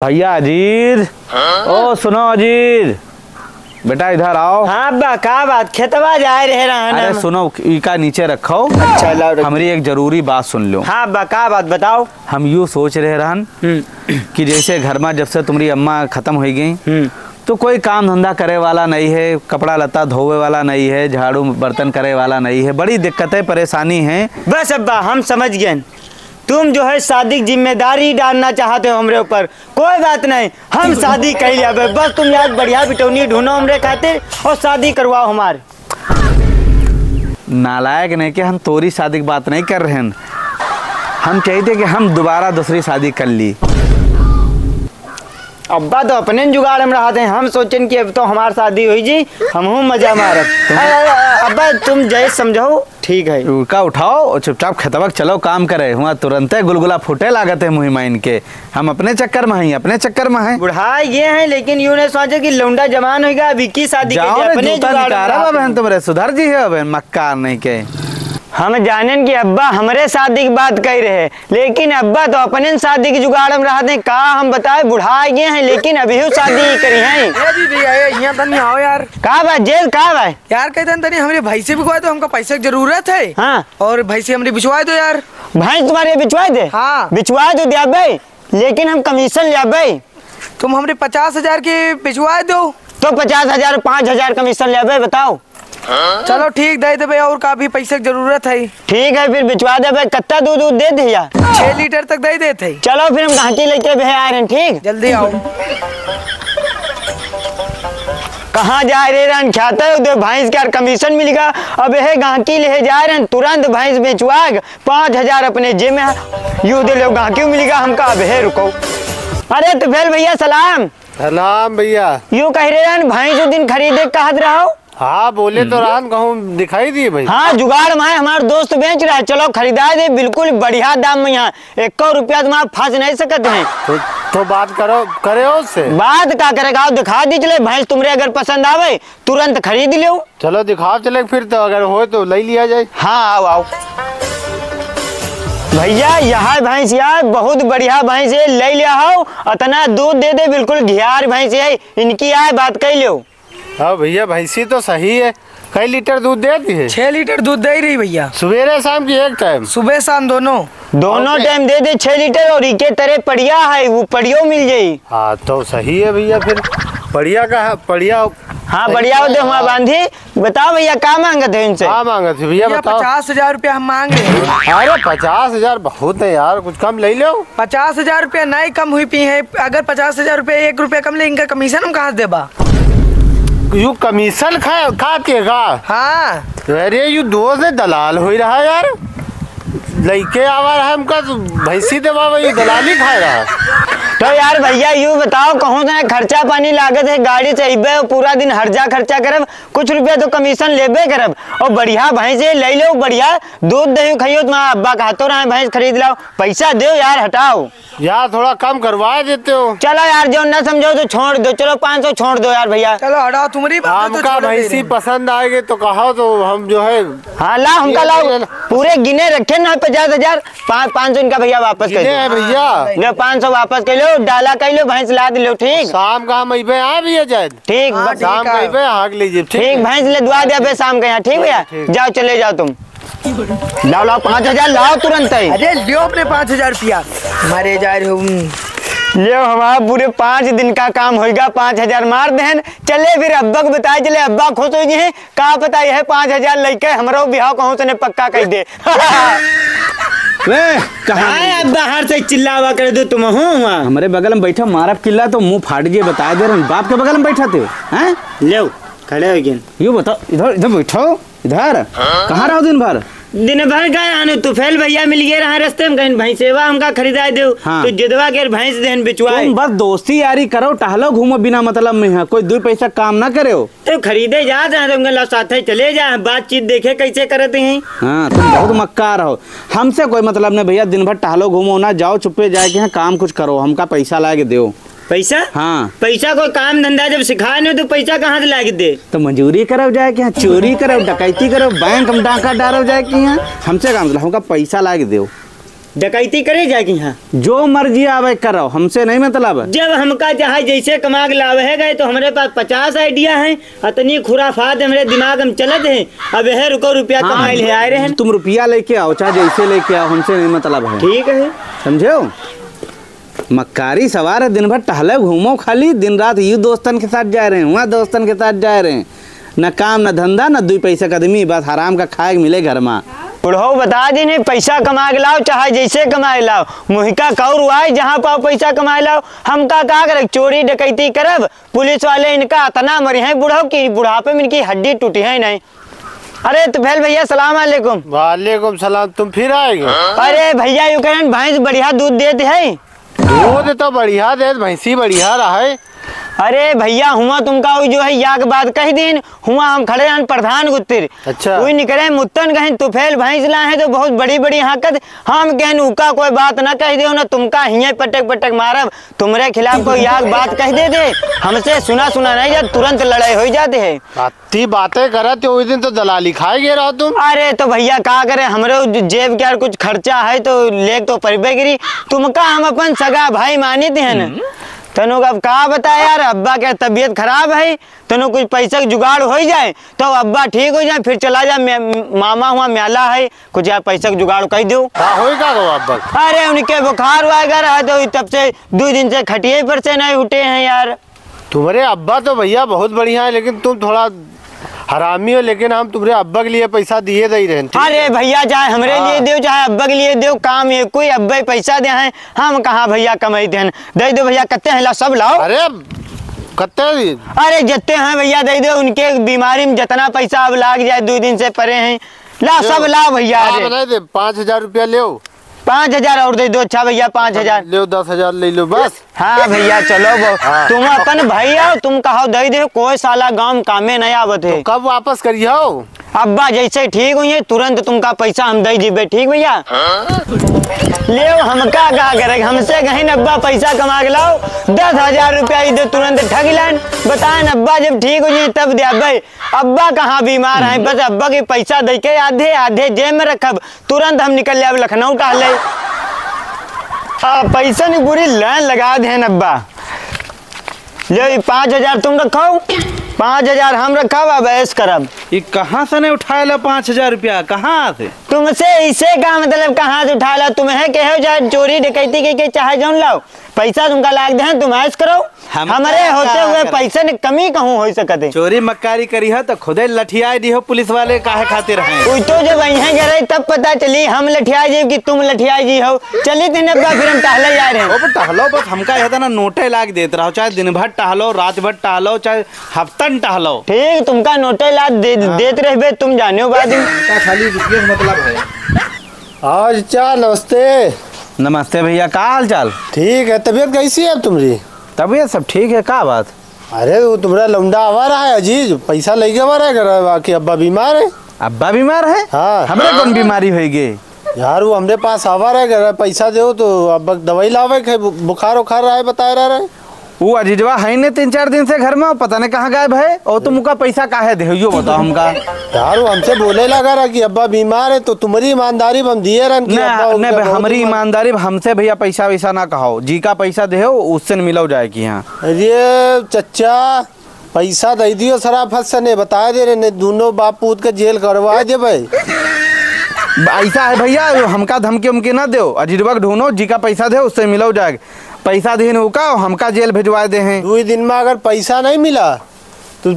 भैया अजीर, ओ सुनो अजीर, बेटा इधर आओ। हाँ अब्बा का बात खेतवा जा रहे रहना। अरे सुनो इका नीचे रखो। अच्छा लाओ। हमारी एक जरूरी बात सुन लो। हाँ अब्बा का बात बताओ। हम यूँ सोच रहे रहन कि जैसे घर में जब से तुम्हारी अम्मा खत्म हो गई तो कोई काम धंधा करे वाला नहीं है, कपड़ा लत्ता धोवे वाला नहीं है, झाड़ू बर्तन करे वाला नहीं है, बड़ी दिक्कतें परेशानी हैं। बस अब्बा हम समझ गए, तुम जो है शादी की जिम्मेदारी डालना चाहते हो हमरे ऊपर। कोई बात नहीं, हम शादी कर लिया। बस तुम यार बढ़िया बिटौनी ढूंढो हमरे खातिर और शादी करवाओ हमारे। नालायक नहीं कि हम तोरी शादी की बात नहीं कर रहे हैं, हम चाहते कि हम दोबारा दूसरी शादी कर ली। अब्बा तो अपने जुगाड़ में रहते हैं, हम सोचें कि अब तो हमारी शादी हुई जी, हम मजा मारत। अब्बा तुम जय समझो ठीक है। उनका उठाओ और चुपचाप खेतवक चलो काम करे। हुआ तुरंत गुलगुला फूटे लागत है मुहिमा इनके। हम अपने चक्कर में हैं, अपने चक्कर में हैं। बुढ़ा ये हैं लेकिन यूँ नहीं सोचे कि लौंडा जवान होगा अभी की शादी के लिए अपने जुगाड़। बहन तुम्हारे सुधर जी है बहन, मक्कार नहीं के। हम जानें कि अब्बा हमारे शादी की बात कह रहे हैं, लेकिन अब्बा तो अपने शादी की जुगाड़ में रहते हैं। कहा हम बताए बुढ़ा गए हैं लेकिन अभी शादी करी है। यहाँ तनी आओ यार। कहा भाई जेल कहा भाई यार कहते हैं तनी हमारे भाई से बिछवाए तो, हमको पैसे की जरूरत है। हाँ और भाई से हमारे बिछवाए दो यार। भाई तुम्हारे बिछवाए दे। हाँ बिछवाए दो दिया भाई, लेकिन हम कमीशन लिया भाई। तुम हमारे 50,000 के बिछवाए दो तो 50,000 5,000 कमीशन लिया भाई। बताओ। चलो ठीक दे दे, और काफी पैसे की जरूरत है। ठीक है फिर बिछवा दे भाई। कत्ता दूध दे दिया 6 लीटर तक दे देते। चलो फिर हम घाटी लेके भी आ रहे हैं। ठीक जल्दी आओ। कहाँ जा रहे रन खाता है भैंस का कमीशन मिलेगा। अब यह गांकी ले जा रहे हैं, तुरंत भैंस बेचवा 5,000 अपने जेब में यू दे लो, गांकी मिलेगा हमका। अब है रुको। अरे तो फिर भैया सलाम। सलाम भैया। यूँ कह रहे रन भैंस दिन खरीदे कहत रहो। हाँ बोले तो रान कहूँ दिखाई दिए भाई। हाँ जुगाड़ में हमारे दोस्त बेच रहा है, चलो खरीदा दे बिल्कुल बढ़िया दाम में। यहाँ 1 रुपया तुम्हारा फंस नहीं सकते हैं। तो बात करो करे उससे। बात क्या करेगा, दिखा दी चले भैंस तुमरे अगर पसंद आवे तुरंत खरीद लो। चलो दिखाओ चले फिर, तो अगर हो तो ले लिया जाए। हाँ आओ आओ भैया, यह भैंस यार बहुत बढ़िया भैंस है, ले लिया हो। इतना दूध दे दे, बिल्कुल घियार भैंस है इनकी। आए बात कह लो। हाँ भैया भैंसी तो सही है। कई लीटर दूध देती है? 6 लीटर दूध दे रही भैया। सवेरे शाम की एक टाइम? सुबह शाम दोनों टाइम दे दे 6 लीटर। और इके तरह पड़िया है, वो पड़ियो मिल जाये। हाँ तो सही है भैया फिर। बढ़िया का है बढ़िया। हाँ बढ़िया हो दे हमारा बांधी। बताओ भैया क्या मांगते हैं इनसे? हाँ मांगे थे भैया बताओ। 50,000 रुपया हम मांग रहे हैं। अरे 50,000 बहुत है यार, कुछ कम ले लो। 50,000 रुपया नहीं कम हुई पी है। अगर 50,000 रुपया 1 रुपया कम ले, इनका कमीशन हम कहाँ से देबा? यू कमीशन खाते का? हाँ अरे यू दोस्त है दलाल हो रहा यार। लड़के आवा रहा हमका भैंसी दबा ये दलाली खा रहा। तो यार भैया यूँ बताओ कहूँ से खर्चा पानी लागत है, गाड़ी चाहिए पूरा दिन हर्जा खर्चा करब, कुछ रुपया तो कमीशन लेबे करब। और बढ़िया भैंस ले लो, बढ़िया दूध दही खाइयो। तुम्हारा अब्बा कहते रहे भैंस खरीद लाओ, पैसा दो यार। हटाओ यार थोड़ा कम करवा देते हो। चलो यार जो ना समझो तो छोड़ दो। चलो 500 छोड़ दो यार भैया। चलो हटाओ, तुम्हारी बात है तो हमका भैंसी पसंद आएगी तो कहो तो हम जो है। हाँ ला हमका लाओ, पूरे गिने रखे ना 50,000। 500 इनका भैया वापस कर दो भैया। 500 वापस कर लो, डाला कर लो, भैंस ला लो। ठीक शाम का हम आ भैया जाए। ठीक शाम का हाँक लीजिए। ठीक भैंस ले दुआ दिया शाम का यहाँ। ठीक भैया जाओ चले जाओ तुम। लाओ लाओ 5,000 लाओ तुरंत ही। अरे लियो अपने 5,000 रुपया। मारे जा रहे हो लियो, हमारा पूरे 5 दिन का काम होगा। 5,000 मार देन चले। फिर अब्बा को बताए चले, अब्बा खुश हो गए। कहा पता यह 5,000 लेके हमारा बिहाव कहूँ से पक्का कह दे। कहाँ बाहर से चिल्लावा कर दो तुम। हूँ हमारे बगल में बैठा मारा किला तो मुंह फाट गए। बता दे रहे बाप के बगल में बैठा थे। हैं ले खड़े हो गए। यू बताओ, इधर इधर बैठो। इधर कहाँ रहो दिन भर? दिन भर गए आने तुफेल भैया मिल गए रहा रास्ते में, कहीं भैंस सेवा हमका खरीदा दो। हाँ। तो जिदवा के भैंस देन बिचवाए। तुम बस दोस्ती यारी करो, टहलो घूमो बिना मतलब में है, कोई 2 पैसा काम ना करे हो। तो खरीदे जा रहे साथ चले जा, बातचीत देखे कैसे करते हैं। हाँ तुम बहुत मक्कार हो, हमसे कोई मतलब नहीं भैया। दिन भर टहलो घूमो ना, जाओ चुप्पे जाए के काम कुछ करो, हमका पैसा ला के दो। पैसा? हाँ पैसा कोई काम धंधा जब सिखाए नहीं तो पैसा कहाँ से ला के दे? तो मजूरी करो जाए के यहाँ, चोरी करो, डकैती करो, बैंक में डाका डालो जाए के यहाँ। हमसे काम मतलब हमका पैसा ला के दो। डकैती करे जाएगी यहाँ। जो मर्जी आवे करो, हमसे नहीं मतलब। जब हमका जहाँ जैसे कमा के लावे है गए तो हमारे पास 50 आइडिया हैं, इतनी खुराफात हमारे दिमाग में चलत है। अब है रुको रुपया कमाए ले आए रहे हैं। तुम रुपया लेके आओ चाहे जैसे लेके आओ, हमसे नहीं मतलब है। ठीक है, समझो। मक्कारी सवार है, दिन भर टहले घूमो खाली, दिन रात यू दोस्तन के साथ जा रहे हैं, वहाँ दोस्तन के साथ जा रहे हैं, न काम न धंधा न 2 पैसा का आदमी, बस हराम का खाए मिले घर में। बुढ़ो बता दी नहीं, पैसा कमा के लाओ चाहे जैसे कमाए लाओ, मुहिका कौर आए जहाँ पाओ पैसा कमाए लाओ। हमका का करे चोरी डकैती करब, पुलिस वाले इनका इतना मरी है बुढ़ो की बुढ़ापे में इनकी हड्डी टूटी है नहीं। अरे तो फैल भैया सलाम अलैकुम। वालेकुम सलाम, तुम फिर आएंगे? अरे भैया यू करें भैंस बढ़िया दूध देते है। दूध तो बढ़िया दे, भैंसी बढ़िया रहा है। अरे भैया हुआ तुमका जो है या के बात कह दिन हुआ हम खड़े हैं प्रधान गुत्तिर। अच्छा। कोई निकले मुत्तन कहें तुफेल भैंस ला है तो बहुत बड़ी बड़ी हाकत, हम कहन उका कोई बात ना कह दो ना, तुमका हिये पटक पटक मारब, तुम्हारे खिलाफ कोई याग बात कह दे दे, हमसे सुना सुना नहीं जा तुरंत लड़ाई हो जाते है। अति बातें करत उस दिन तो दलाली खाए गे रहो तुम। अरे तो भैया का करे, हमरे जेब के कुछ खर्चा है तो लेक तो परिबे गिरी, तुमका हम अपन सगा भाई मानी थे न। तनु अब का बता यार, अब्बा क्या तबीयत खराब है, तनु कुछ पैसा जुगाड़ हो जाए तो अब्बा ठीक हो जाए, फिर चला जा मामा हुआ म्याला है, कुछ यार पैसा जुगाड़ कर दो। अब्बा अरे उनके बुखार वगैरह है तो तब से 2 दिन से खटिए पर से नहीं उठे हैं यार। तुम्हारे अब्बा तो भैया बहुत बढ़िया है, लेकिन तुम थोड़ा हरामी हो, लेकिन हम तुम्हारे अब्बा के लिए पैसा दिए दे रहे हैं। अरे भैया चाहे हमरे लिए दो चाहे अब्बा के लिए दो, काम ये कोई अब्बा पैसा दे हैं, हम कहाँ भैया कमाई दें। दे दो भैया, कत्ते हैं ला सब लाओ। अरे कत्ते? अरे जितने हैं भैया दे दो, उनके बीमारी में जितना पैसा अब लाग जाए 2 दिन से परे हैं, ला सब लाओ भैया। 5,000 रुपया ले। 5,000 और दे दो। अच्छा भैया 5,000 ले, 10,000 ले लो बस। हाँ भैया चलो तुम अपन भैया तुम कहो दे दे, कोई साला गाँव कामे नहीं आवत है। कब वापस करिए? अब्बा जैसे ठीक हुई तुरंत तुमका पैसा हम दे जीबे, ठीक भैया? ले हमका का करे, हमसे कहीं अब्बा पैसा कमा के लाओ, 10,000 रुपया दे तुरंत ठग लान। बताए अब्बा जब ठीक हो जाए तब दे। अब्बा कहाँ बीमार है, बस अब्बा के पैसा दे के आधे आधे जेब में रखब, तुरंत हम निकल जाए लखनऊ टहले। पैसा नहीं पूरी लाइन लगा दे अब्बा। ले 5,000 तुम रखो, 5,000 हम रखा, अब ऐश करब। ये कहाँ से नहीं उठाए लो 5,000 रुपया, कहाँ से? तुमसे इसे का मतलब कहाँ से उठा लो, तुम्हें कहो चाहे चोरी डकैती के चाहे जौन लाओ, पैसा तुमका लाग दे, तुम ऐश करो। हमारे होते हुए पैसे ने कमी कहूँ हो सकते। चोरी मक्कारी करी है तो खुदे लठियाई दी हो पुलिस वाले, काहे खातिर हैं? तो जब वहीं गए तब पता चली हम लठियाई जी कि तुम लठियाई जी हो। चली थी नब्बा फिर हम टहले जा रहे हैं। टहलो बस, हमका यह था ना नोटे लाग देते रहो, चाहे दिन भर टहलो, रात भर टहलो, चाहे हफ्तन टहलो। ठीक तुमका नोटे लाग देते रहे, तुम जाने हो बाद में। खाली रुपये मतलब है। आज चा नमस्ते। नमस्ते भैया, का हाल चाल? ठीक है, तबीयत कैसी है तुम्हारी? तबीयत सब ठीक है, का बात? अरे वो तुम्हारा लौंडा आवा रहा है अजीज, पैसा लेके आवा रहा है, बाकी अब्बा बीमार है। अब्बा बीमार है? हाँ। हमें कौन बीमारी होगी यार? वो हमरे पास आवा रहा है, पैसा दो तो अब्बा दवाई लावे, बुखार उखार रहा है, बता रहा है। वो अजीजवा है ने 3-4 दिन से घर में, पता नहीं कहाँ गायब है, और तुम का पैसा काहे दे यो बताओ हमका। यार वो हमसे बोले लगा रहा कि अब्बा बीमार है, तो तुम्हारी ईमानदारी हम दिए रहे। नहीं हमारी ईमानदारी, हमसे भैया पैसा वैसा ना कहो, जी का पैसा दे उससे मिलो जाए कि यहाँ। अरे चचा पैसा दे दियो, सराफत से नहीं बताया दे रहे, दोनों बाप पूत के जेल करवा दे भाई। ऐसा है भैया, हमका धमकी उमकी ना दो, अजीजवा ढूंढो, जी का पैसा दे उससे मिलो जाएगा, पैसा दे का हमका जेल भिजवा दे हैं। 2 दिन में अगर पैसा नहीं मिला तो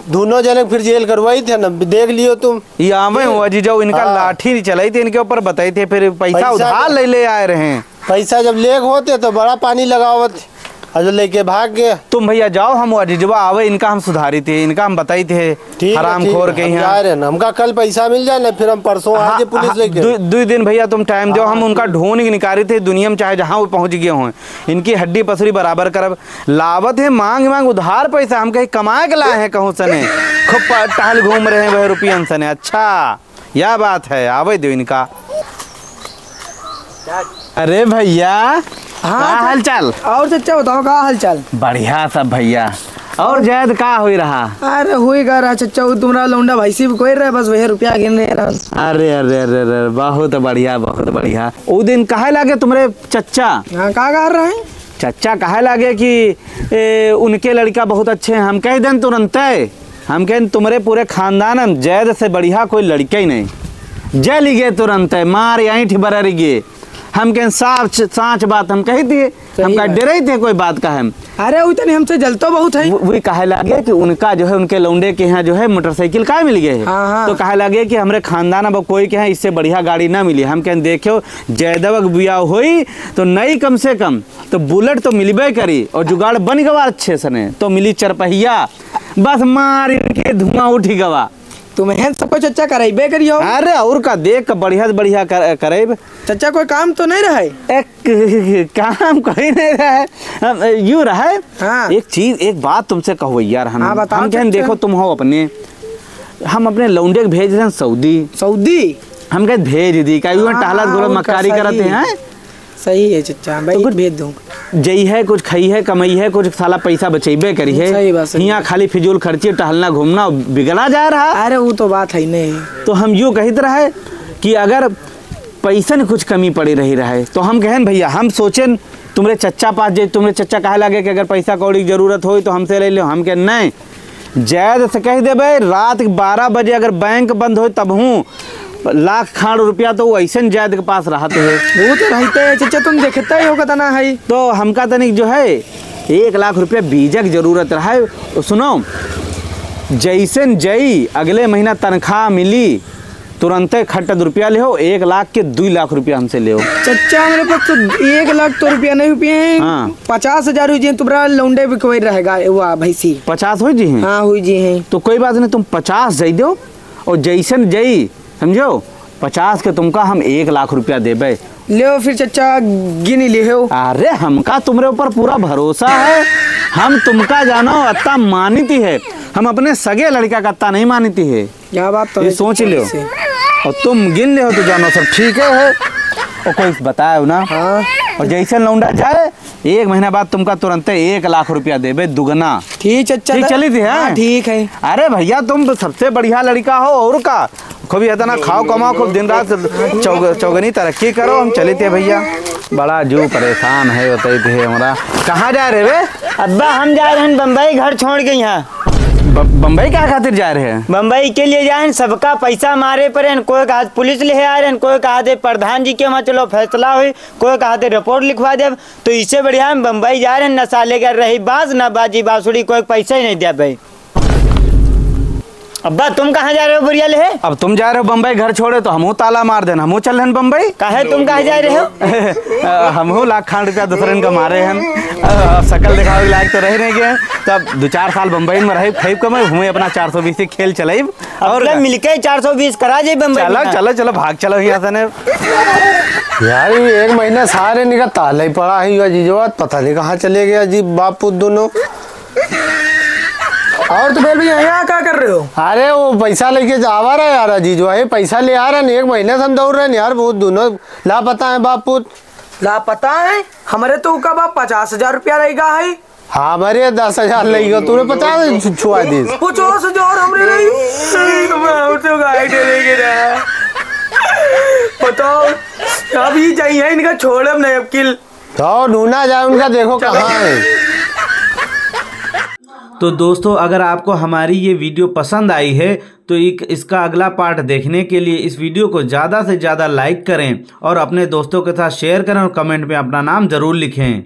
दोनों जने फिर जेल करवाई थे ना, देख लियो तुम। ये आवे हुआ अजीजा, इनका लाठी नहीं चलाई थी, इनके ऊपर बताई थे, फिर पैसा उधार ले आए रहे हैं। पैसा जब लेग होते तो बड़ा पानी लगावत, और जो लेके भाग गया। तुम भैया जाओ, हम अजीजवा आवे, इनका हम सुधारी थे, इनका हम बताई थे हराम खोर के यहाँ। हमका कल पैसा मिल जाए ना, फिर हम परसों आजे पुलिस लेके। 2 दिन भैया तुम टाइम दो, हम उनका ढूंढ के निकाली थे दुनिया में, चाहे जहाँ वो पहुँच गए हों, इनकी हड्डी पसरी बराबर करब। लावत है मांग उधार पैसा, हम कहीं कमाए के लाए हैं कहूँ सने, खूब टहल घूम रहे हैं वह रुपयन सने। अच्छा यह बात है, आवे दो इनका। अरे भैया हाँ हाल चाल? और चचा बताओ का हाल चाल? बढ़िया सब भैया। और जैद का हो रहा? अरे हुई का रहा चचा, वो तुम्हारा लौंडा भैंसी भी कोई रहे, बस वही रुपया गिनने रहा। अरे अरे अरे अरे बहुत बढ़िया बहुत बढ़िया। वो दिन कहे लागे तुम्हारे चचा? हाँ का कर रहे हैं? चचा कहे लागे कि उनके लड़का बहुत अच्छे हैं। हम कह दें तुरंत, हम कहें तुम्हारे पूरे खानदान जैद से बढ़िया कोई लड़का ही नहीं। जय लिगे तुरंत मार यहीं ठिबरा रिगे। हम कहें साँच बात हम कही थी, हम कह डरे थे कोई बात का हम। अरे उतने हमसे जलतो बहुत है। वही कहे लगे कि उनका जो है उनके लौंडे के यहाँ जो है मोटरसाइकिल का मिल गए है। हाँ। तो कहे लगे कि हमारे खानदान अब कोई के यहाँ इससे बढ़िया गाड़ी ना मिली। हम कहें देखो जयदव बिया हुई तो नई कम से कम तो बुलेट तो मिलबे करी, और जुगाड़ बन गवा अच्छे से तो मिली चरपहिया, बस मार के धुआं उठी गवा। तुम्हें सब कुछ चचा करेबे करियो। अरे और का देख बढ़िया बढ़िया करेब। चचा कोई काम तो नहीं रहे? एक काम कोई नहीं रहे, यूँ रहे। हाँ। एक बात तुमसे कहो यार। हाँ, बताओ हम कहें देखो तुम हो अपने, हम अपने लौंडे भेज रहे हैं सऊदी। हम कहें भेज दी का टहलत गोलत मक्कारी करते हैं। सही है चचा, भाई तो कुछ भेज दूँ। जई है कुछ खई है कमाई है, कुछ साला पैसा बचेबे करी है। सही बात है। यहाँ खाली फिजूल खर्ची टहलना घूमना बिगड़ा जा रहा। अरे वो तो बात है नहीं। तो हम यूँ कहते रहे कि अगर पैसा न कुछ कमी पड़ी रहे तो हम कहें भैया हम सोचें तुम्हारे चचा पास जे तुम्हारे चचा कहे लगे कि अगर पैसा कौड़ी की जरूरत हो तो हमसे ले लो। हम कहें नहीं, जैद से कह दे भाई रात 12 बजे अगर बैंक बंद हो तब हूँ लाख खाड़ रुपया तो वो ऐसे जैद के पास रहते है। वो तो रहते है चचा, तुम देखते ही हो कतना है। तो हमका तनिक जो है 1 लाख रुपया बीजा की जरूरत रहा है। तो सुनो, जैसन जई अगले महीना तनख्वाह मिली तुरंत खट्ट रुपया ले हो, 1 लाख के 2 लाख रुपया हमसे ले हो। चचा मेरे पास तो 1 लाख तो रुपया नहीं हुए हैं। हाँ। 50,000 हुई जी तुम्हारा लौंडे भी कोई रहेगा वो भैंसी। 50 हो जी हैं? हाँ हुई जी हैं। तो कोई बात नहीं, तुम 50 दे दो और जैसन जई समझो 50 के तुमका हम 1 लाख रुपया देबे। ले फिर चचा गिनी ले हो। अरे हमका तुम्हारे ऊपर पूरा भरोसा है, हम तुमका जानो अत्ता मानती है, हम अपने सगे लड़का का अत्ता नहीं मानती है। क्या बात तो ये सोच लियो और तुम गिन ले हो तो जानो सब ठीक है। और कोई बताए ना। हाँ। और जैसे लौंडा जाए 1 महीना बाद तुमका तुरंत 1 लाख रुपया देबे दुगना। ठीक चचा, ठीक चली थी है? हाँ, ठीक है। अरे भैया तुम सबसे बढ़िया लड़का हो और का खूब इतना खाओ कमाओ खूब दिन रात चौगनी तरक्की करो। हम चले थे भैया, बड़ा जो परेशान है बताई थे हमारा। कहाँ जा रहे वे? अब्बा हम जा रहे हैं बम्बई घर छोड़ के। यहाँ बम्बई क्या खातिर जा रहे हैं? बम्बई के लिए जाए, सबका पैसा मारे पड़े। कोई कहा पुलिस ले आ रहे हैं, कोई कहा थे प्रधान जी के वहाँ चलो फैसला हुई, कोई कहा थे रिपोर्ट लिखवा दे। तो इससे बढ़िया हम बम्बई जा रहे हैं, न साले कर रही बाज न बाजी बांसुरी, कोई पैसा ही नहीं दिया भाई। अब्बा तुम कहाँ जा रहे हो बुढ़िया ले? अब तुम जा रहे हो बम्बई घर छोड़े तो हमहू ताला मार देना, हमहू चल रहे बम्बई। कहे तुम कहाँ जा रहे हो? हमहू लाख खान रुपया दूसरे का मारे हैं, शकल दिखावे लायक तो रह नहीं गए। तब 2-4 साल बम्बई में रहे खैब कमाई हुए अपना 420 खेल चलाई और मिलके 420 करा जाए बम्बई। चलो चलो चलो भाग चलो यहाँ से। यार ये 1 महीना सारे निका ताला ही पड़ा है जीजो, पता नहीं कहाँ चले गया जी बाप पुत दोनों। और तो भैया यहाँ क्या कर रहे हो? अरे वो पैसा लेके जावा रहा है यार जीजो, है पैसा ले आ रहा है। 1 महीने से हम दौड़ रहे हैं यार, बहुत दोनों लापता है बाप पुत। लापता है? हमारे तो का बाप 50,000 रुपया रहेगा है। हाँ हमारे 10,000 लगेगा, तूने 50 छुआ दी। 50,000 हमरे बताओ अब ये चाहिए इनका छोड़ब नहीं अब किल तो ढूंढा जाए उनका, देखो कहाँ है। तो दोस्तों अगर आपको हमारी ये वीडियो पसंद आई है तो इसका अगला पार्ट देखने के लिए इस वीडियो को ज़्यादा से ज़्यादा लाइक करें और अपने दोस्तों के साथ शेयर करें और कमेंट में अपना नाम ज़रूर लिखें।